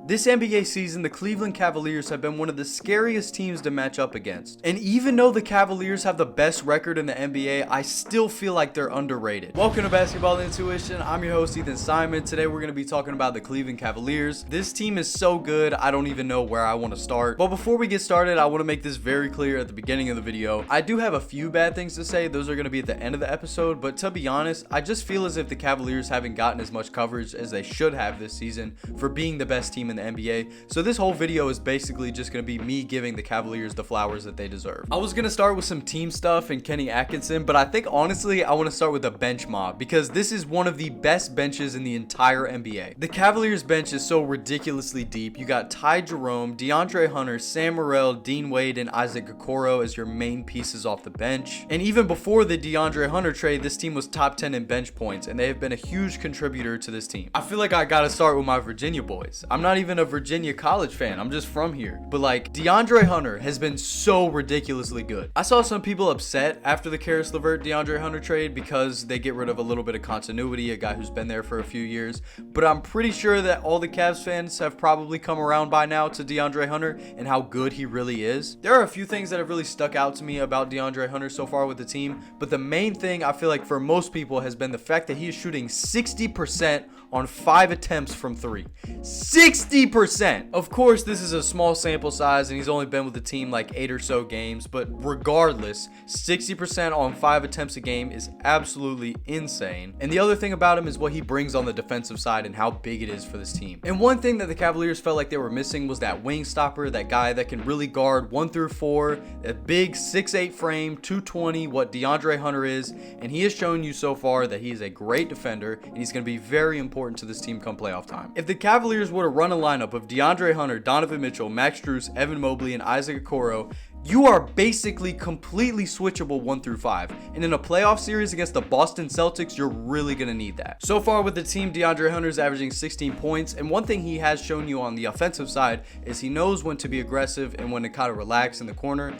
This NBA season, the Cleveland Cavaliers have been one of the scariest teams to match up against. And even though the Cavaliers have the best record in the NBA, I still feel like they're underrated. Welcome to Basketball Intuition. I'm your host, Ethan Simon. Today we're going to be talking about the Cleveland Cavaliers. This team is so good, I don't even know where I want to start. But before we get started, I want to make this very clear at the beginning of the video. I do have a few bad things to say. Those are going to be at the end of the episode. But to be honest, I just feel as if the Cavaliers haven't gotten as much coverage as they should have this season for being the best team in the NBA. So this whole video is basically just going to be me giving the Cavaliers the flowers that they deserve. I was going to start with some team stuff and Kenny Atkinson, but I think honestly I want to start with the bench mob because this is one of the best benches in the entire NBA. The Cavaliers bench is so ridiculously deep. You got Ty Jerome, DeAndre Hunter, Sam Morrell, Dean Wade, and Isaac Okoro as your main pieces off the bench. And even before the DeAndre Hunter trade, this team was top 10 in bench points, and they have been a huge contributor to this team. I feel like I gotta start with my Virginia boys. I'm not even a Virginia college fan, I'm just from here. But like, DeAndre Hunter has been so ridiculously good. I saw some people upset after the Karis LeVert DeAndre Hunter trade because they get rid of a little bit of continuity, a guy who's been there for a few years. But I'm pretty sure that all the Cavs fans have probably come around by now to DeAndre Hunter and how good he really is. There are a few things that have really stuck out to me about DeAndre Hunter so far with the team, but the main thing I feel like for most people has been the fact that he is shooting 60% on 5 attempts from 3. 60%! Of course, this is a small sample size and he's only been with the team like 8 or so games, but regardless, 60% on 5 attempts a game is absolutely insane. And the other thing about him is what he brings on the defensive side and how big it is for this team. And one thing that the Cavaliers felt like they were missing was that wing stopper, that guy that can really guard 1 through 4, a big 6'8 frame, 220, what DeAndre Hunter is, and he has shown you so far that he is a great defender and he's going to be very important to this team come playoff time. If the Cavaliers were to run a lineup of DeAndre Hunter, Donovan Mitchell, Max Strus, Evan Mobley, and Isaac Okoro, you are basically completely switchable 1 through 5. And in a playoff series against the Boston Celtics, you're really going to need that. So far with the team, DeAndre Hunter is averaging 16 points. And one thing he has shown you on the offensive side is he knows when to be aggressive and when to kind of relax in the corner.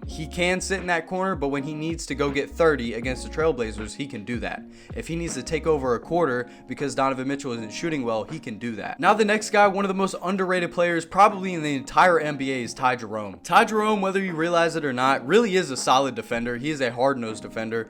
He can sit in that corner, but when he needs to go get 30 against the Trailblazers, he can do that. If he needs to take over a quarter because Donovan Mitchell isn't shooting well, he can do that. Now the next guy, one of the most underrated players probably in the entire NBA is Ty Jerome. Ty Jerome, whether you realize it or not, really is a solid defender. He is a hard-nosed defender.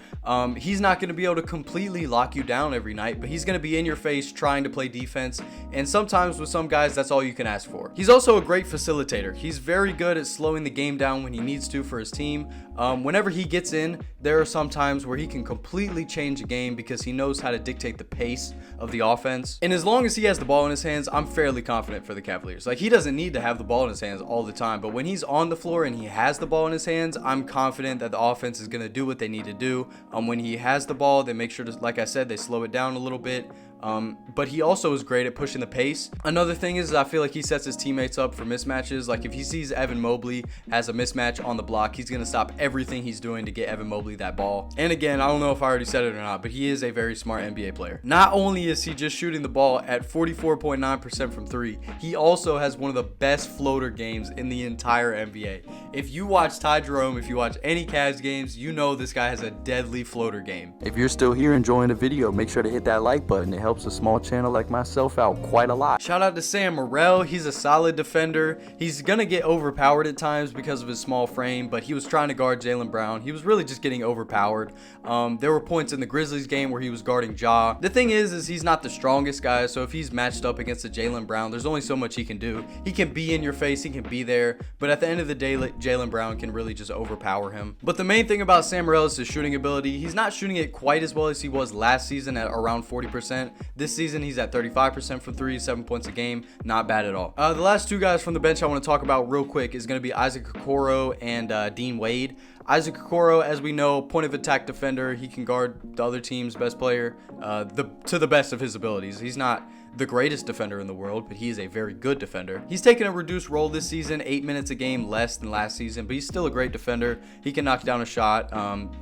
He's not going to be able to completely lock you down every night, but he's going to be in your face trying to play defense, and sometimes with some guys, that's all you can ask for. He's also a great facilitator. He's very good at slowing the game down when he needs to for his team. Whenever he gets in, there are some times where he can completely change a game because he knows how to dictate the pace of the offense. And as long as he has the ball in his hands, I'm fairly confident for the Cavaliers. Like, he doesn't need to have the ball in his hands all the time, but when he's on the floor and he has the ball in his hands, I'm confident that the offense is going to do what they need to do. When he has the ball, they make sure to, like I said, they slow it down a little bit. But he also is great at pushing the pace. Another thing is I feel like he sets his teammates up for mismatches. Like if he sees Evan Mobley has a mismatch on the block, he's going to stop everything he's doing to get Evan Mobley that ball. And again, I don't know if I already said it or not, but he is a very smart NBA player. Not only is he just shooting the ball at 44.9% from 3, he also has one of the best floater games in the entire NBA. If you watch Ty Jerome, if you watch any Cavs games, you know this guy has a deadly floater game. If you're still here enjoying the video, make sure to hit that like button. It helps a small channel like myself out quite a lot. Shout out to Sam Morrell. He's a solid defender. He's gonna get overpowered at times because of his small frame, but he was trying to guard Jaylen Brown. He was really just getting overpowered. There were points in the Grizzlies game where he was guarding Ja. The thing is he's not the strongest guy, so if he's matched up against a Jaylen Brown, there's only so much he can do. He can be in your face, he can be there, but at the end of the day, Jaylen Brown can really just overpower him. But the main thing about Sam Morrell is his shooting ability. He's not shooting it quite as well as he was last season at around 40%. This season, he's at 35% from 3, 7 points a game. Not bad at all. The last two guys from the bench I want to talk about real quick is going to be Isaac Okoro and Dean Wade. Isaac Okoro, as we know, point of attack defender. He can guard the other team's best player to the best of his abilities. He's not the greatest defender in the world, but he is a very good defender. He's taken a reduced role this season, 8 minutes a game less than last season, but he's still a great defender. He can knock down a shot.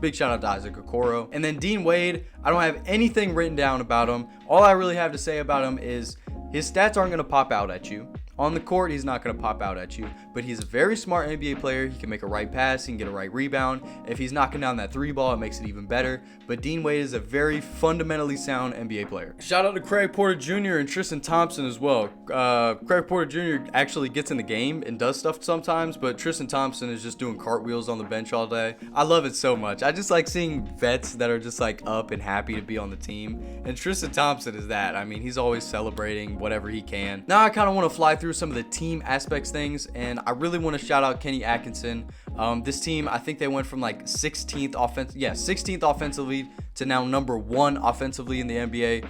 Big shout out to Isaac Okoro. And then Dean Wade, I don't have anything written down about him. All I really have to say about him is his stats aren't going to pop out at you. On the court, he's not going to pop out at you, but he's a very smart NBA player. He can make a right pass, he can get a right rebound. If he's knocking down that 3 ball, it makes it even better. But Dean Wade is a very fundamentally sound NBA player. Shout out to Craig Porter Jr. and Tristan Thompson as well. Craig Porter Jr. actually gets in the game and does stuff sometimes, but Tristan Thompson is just doing cartwheels on the bench all day. I love it so much. I just like seeing vets that are just like up and happy to be on the team, and Tristan Thompson is that. I mean, he's always celebrating whatever he can. Now I kind of want to fly through some of the team aspects things, and I really want to shout out Kenny Atkinson. This team, I think they went from like 16th offensively to now number 1 offensively in the NBA.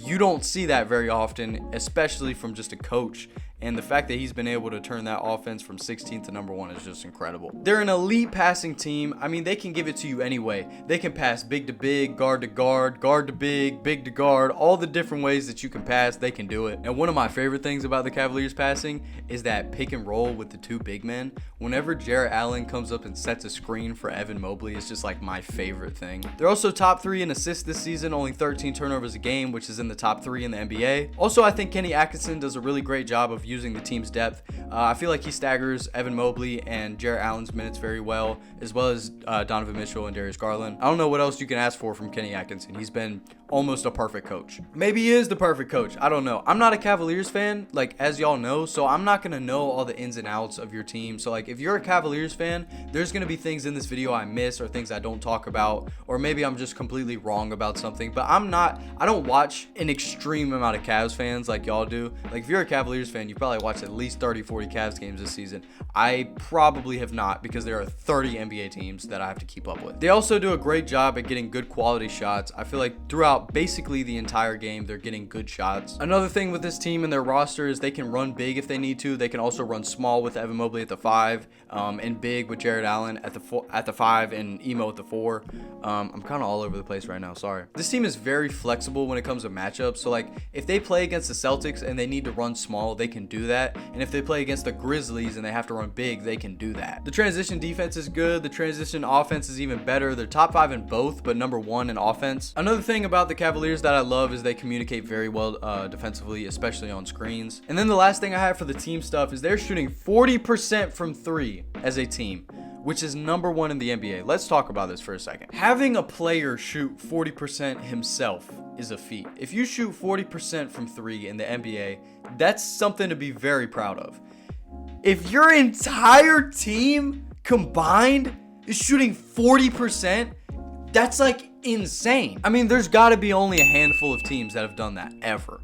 You don't see that very often, especially from just a coach. And the fact that he's been able to turn that offense from 16th to number 1 is just incredible. They're an elite passing team. I mean, they can give it to you anyway. They can pass big to big, guard to guard, guard to big to guard. All the different ways that you can pass, they can do it. And one of my favorite things about the Cavaliers passing is that pick and roll with the 2 big men. Whenever Jarrett Allen comes up and sets a screen for Evan Mobley, it's just like my favorite thing. They're also top 3 in assists this season, only 13 turnovers a game, which is in the top 3 in the NBA. Also, I think Kenny Atkinson does a really great job of using the team's depth. I feel like he staggers Evan Mobley and Jarrett Allen's minutes very well as Donovan Mitchell and Darius Garland. I don't know what else you can ask for from Kenny Atkinson. He's been almost a perfect coach. Maybe he is the perfect coach. I don't know. I'm not a Cavaliers fan, like, as y'all know, so I'm not going to know all the ins and outs of your team. So, like, if you're a Cavaliers fan, there's going to be things in this video I miss or things I don't talk about, or maybe I'm just completely wrong about something. But I don't watch an extreme amount of Cavs fans like y'all do. Like, if you're a Cavaliers fan, you probably watched at least 30, 40 Cavs games this season. I probably have not, because there are 30 NBA teams that I have to keep up with. They also do a great job at getting good quality shots. I feel like throughout basically the entire game, they're getting good shots. Another thing with this team and their roster is they can run big if they need to. They can also run small with Evan Mobley at the 5, and big with Jarrett Allen at the 5 and Emo at the 4. I'm kind of all over the place right now, sorry. This team is very flexible when it comes to matchups. So, like, if they play against the Celtics and they need to run small, they can do that. And if they play against the Grizzlies and they have to run big, they can do that. The transition defense is good. The transition offense is even better. They're top 5 in both, but number 1 in offense. Another thing about the Cavaliers that I love is they communicate very well defensively, especially on screens. And then the last thing I have for the team stuff is they're shooting 40% from 3 as a team, which is number 1 in the NBA. Let's talk about this for a second. Having a player shoot 40% himself is a feat. If you shoot 40% from 3 in the NBA, that's something to be very proud of. If your entire team combined is shooting 40%, that's like insane. I mean, there's got to be only a handful of teams that have done that ever.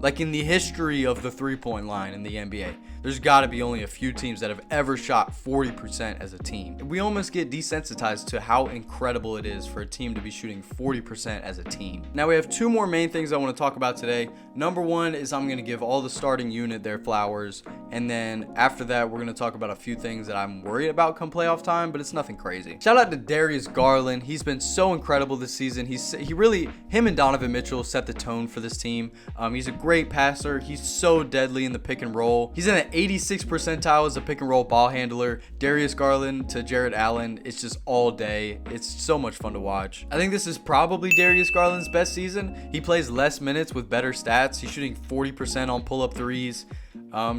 Like, in the history of the 3-point line in the NBA, there's got to be only a few teams that have ever shot 40% as a team. We almost get desensitized to how incredible it is for a team to be shooting 40% as a team. Now, we have 2 more main things I want to talk about today. Number 1 is I'm going to give all the starting unit their flowers, and then after that, we're going to talk about a few things that I'm worried about come playoff time, but it's nothing crazy. Shout out to Darius Garland. He's been so incredible this season. Him and Donovan Mitchell set the tone for this team. He's a great passer. He's so deadly in the pick and roll. He's in the 86th percentile as a pick and roll ball handler. Darius Garland to Jarrett Allen, it's just all day. It's so much fun to watch. I think this is probably Darius Garland's best season. He plays less minutes with better stats. He's shooting 40% on pull-up threes.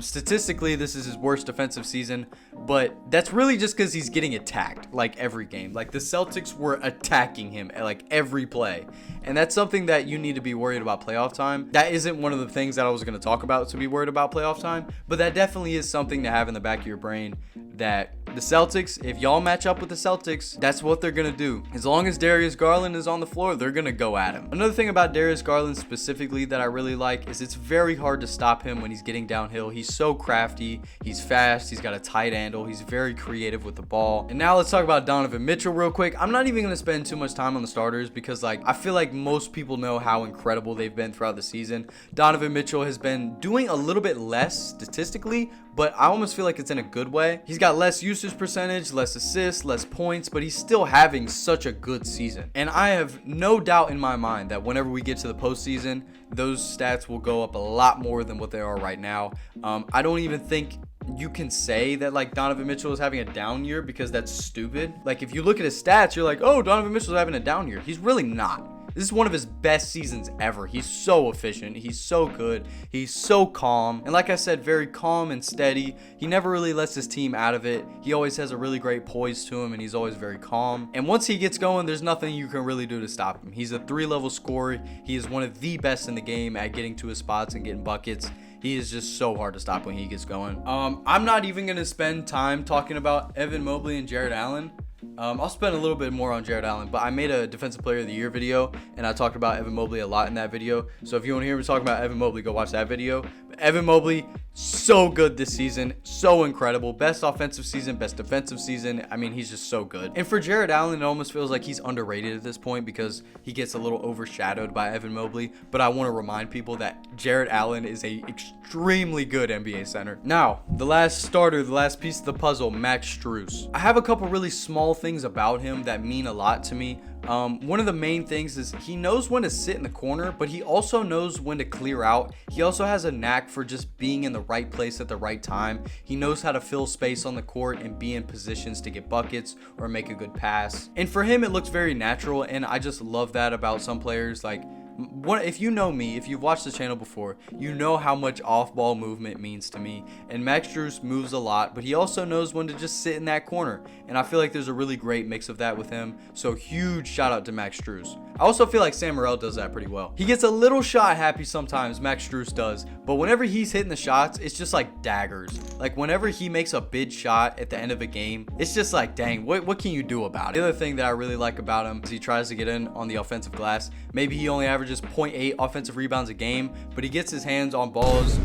Statistically, this is his worst defensive season, but that's really just because he's getting attacked like every game. Like, the Celtics were attacking him at like every play, and that's something that you need to be worried about playoff time. That isn't one of the things that I was going to talk about to be worried about playoff time, but that definitely is something to have in the back of your brain, that the Celtics, if y'all match up with the Celtics, that's what they're going to do. As long as Darius Garland is on the floor, they're going to go at him. Another thing about Darius Garland specifically that I really like is it's very hard to stop him when he's getting downhill. He's so crafty, he's fast, he's got a tight handle, he's very creative with the ball. And now let's talk about Donovan Mitchell real quick. I'm not even going to spend too much time on the starters because, like, I feel like most people know how incredible they've been throughout the season. Donovan Mitchell has been doing a little bit less statistically, but I almost feel like it's in a good way. He's got less usage percentage, less assists, less points, but he's still having such a good season. And I have no doubt in my mind that whenever we get to the postseason, those stats will go up a lot more than what they are right now. I don't even think you can say that, like, Donovan Mitchell is having a down year, because that's stupid. Like, if you look at his stats, you're like, oh, Donovan Mitchell is having a down year. He's really not. This is one of his best seasons ever. He's so efficient. He's so good. He's so calm. And like I said, very calm and steady. He never really lets his team out of it. He always has a really great poise to him, and he's always very calm. And once he gets going, there's nothing you can really do to stop him. He's a 3-level scorer. He is one of the best in the game at getting to his spots and getting buckets. He is just so hard to stop when he gets going. I'm not even going to spend time talking about Evan Mobley and Jared Allen. I'll spend a little bit more on Jared Allen, but I made a Defensive Player of the Year video, and I talked about Evan Mobley a lot in that video. So if you want to hear me talk about Evan Mobley, go watch that video. But Evan Mobley, so good this season, so incredible. Best offensive season, best defensive season. I mean, he's just so good. And for Jared Allen, it almost feels like he's underrated at this point because he gets a little overshadowed by Evan Mobley. But I want to remind people that Jared Allen is a extremely good NBA center. Now, the last starter, the last piece of the puzzle, Max Strus. I have a couple really small things about him that mean a lot to me. One of the main things is he knows when to sit in the corner, but he also knows when to clear out. He also has a knack for just being in the right place at the right time. He knows how to fill space on the court and be in positions to get buckets or make a good pass. And for him, it looks very natural, and I just love that about some players. Like, if you know me, if you've watched the channel before, you know how much off-ball movement means to me. And Max Strus moves a lot, but he also knows when to just sit in that corner. And I feel like there's a really great mix of that with him. So huge shout out to Max Strus. I also feel like Sam Morrell does that pretty well. He gets a little shot happy sometimes, Max Strus does, but whenever he's hitting the shots, it's just like daggers. Like whenever he makes a big shot at the end of a game, it's just like, dang, what can you do about it? The other thing that I really like about him is he tries to get in on the offensive glass. Maybe he only averages 0.8 offensive rebounds a game, but he gets his hands on balls.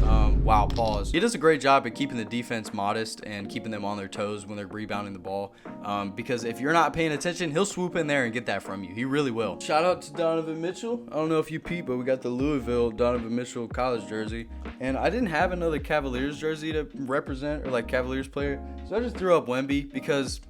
Wow, pause. He does a great job at keeping the defense modest and keeping them on their toes when they're rebounding the ball. Because if you're not paying attention, he'll swoop in there and get that from you. He really will. Shout out to Donovan Mitchell. I don't know if you peep, but we got the Louisville Donovan Mitchell college jersey. And I didn't have another Cavaliers jersey to represent, or like Cavaliers player. So I just threw up Wemby because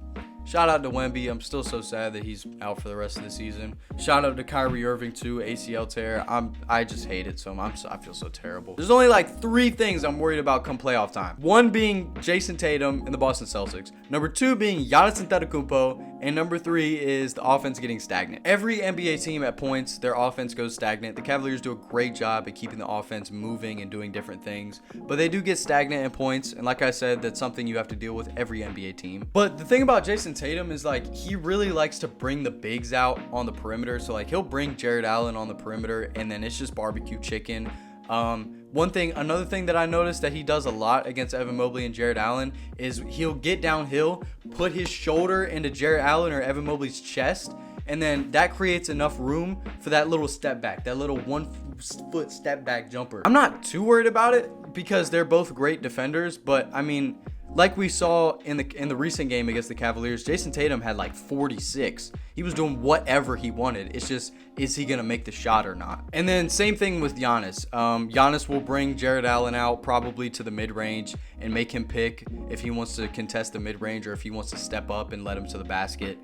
shout out to Wemby. I'm still so sad that he's out for the rest of the season. Shout out to Kyrie Irving too, ACL tear. I just hate it so much. I feel so terrible. There's only like 3 things I'm worried about come playoff time. 1 being Jason Tatum and the Boston Celtics. Number 2 being Giannis Antetokounmpo. And number 3 is the offense getting stagnant. Every NBA team at points, their offense goes stagnant. The Cavaliers do a great job at keeping the offense moving and doing different things, but they do get stagnant at points. And like I said, that's something you have to deal with every NBA team. But the thing about Jason Tatum is like he really likes to bring the bigs out on the perimeter. So like he'll bring Jared Allen on the perimeter, and then it's just barbecue chicken. Another thing that I noticed that he does a lot against Evan Mobley and Jared Allen is he'll get downhill, put his shoulder into Jared Allen or Evan Mobley's chest, and then that creates enough room for that little step back, that little 1-foot step back jumper. I'm not too worried about it because they're both great defenders, but I mean, like we saw in the recent game against the Cavaliers, Jason Tatum had like 46. He was doing whatever he wanted. It's just, is he going to make the shot or not? And then same thing with Giannis. Giannis will bring Jared Allen out probably to the mid-range and make him pick if he wants to contest the mid-range or if he wants to step up and let him to the basket.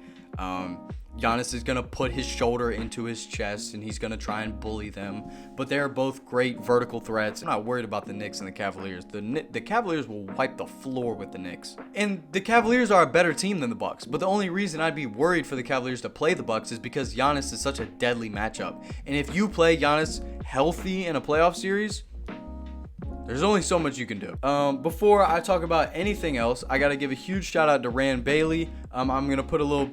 Giannis is going to put his shoulder into his chest and he's going to try and bully them. But they're both great vertical threats. I'm not worried about the Knicks and the Cavaliers. The Cavaliers will wipe the floor with the Knicks. And the Cavaliers are a better team than the Bucks. But the only reason I'd be worried for the Cavaliers to play the Bucks is because Giannis is such a deadly matchup. And if you play Giannis healthy in a playoff series, there's only so much you can do. Before I talk about anything else, I got to give a huge shout out to Rand Bailey. I'm going to put a little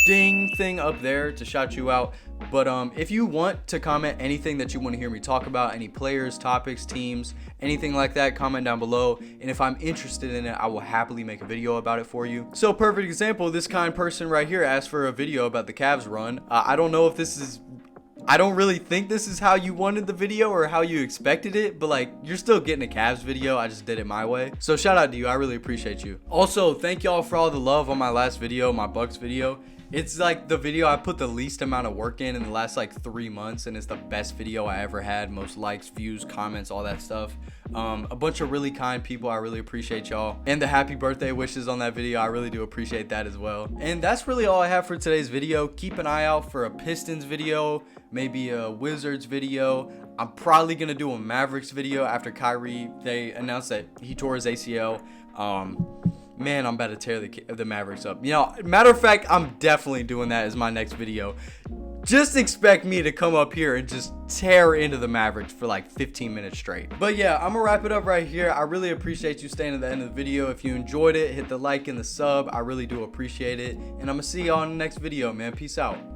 ding thing up there to shout you out. But if you want to comment anything that you want to hear me talk about, any players, topics, teams, anything like that, comment down below. And if I'm interested in it, I will happily make a video about it for you. So perfect example, this kind person right here asked for a video about the Cavs run. I don't know if this is... I don't really think this is how you wanted the video or how you expected it, but like you're still getting a Cavs video. I just did it my way. So shout out to you. I really appreciate you. Also, thank y'all for all the love on my last video, my Bucks video. It's like the video I put the least amount of work in the last like 3 months, and it's the best video I ever had. Most likes, views, comments, all that stuff. A bunch of really kind people. I really appreciate y'all. And the happy birthday wishes on that video, I really do appreciate that as well. And that's really all I have for today's video. Keep an eye out for a Pistons video, maybe a Wizards video. I'm probably gonna do a Mavericks video after Kyrie. They announced that he tore his ACL. Man, I'm about to tear the Mavericks up. You know, matter of fact, I'm definitely doing that as my next video. just expect me to come up here and just tear into the Mavericks for like 15 minutes straight. But yeah, I'm gonna wrap it up right here. I really appreciate you staying to the end of the video. If you enjoyed it, hit the like and the sub. I really do appreciate it. And I'm gonna see y'all in the next video, man. Peace out.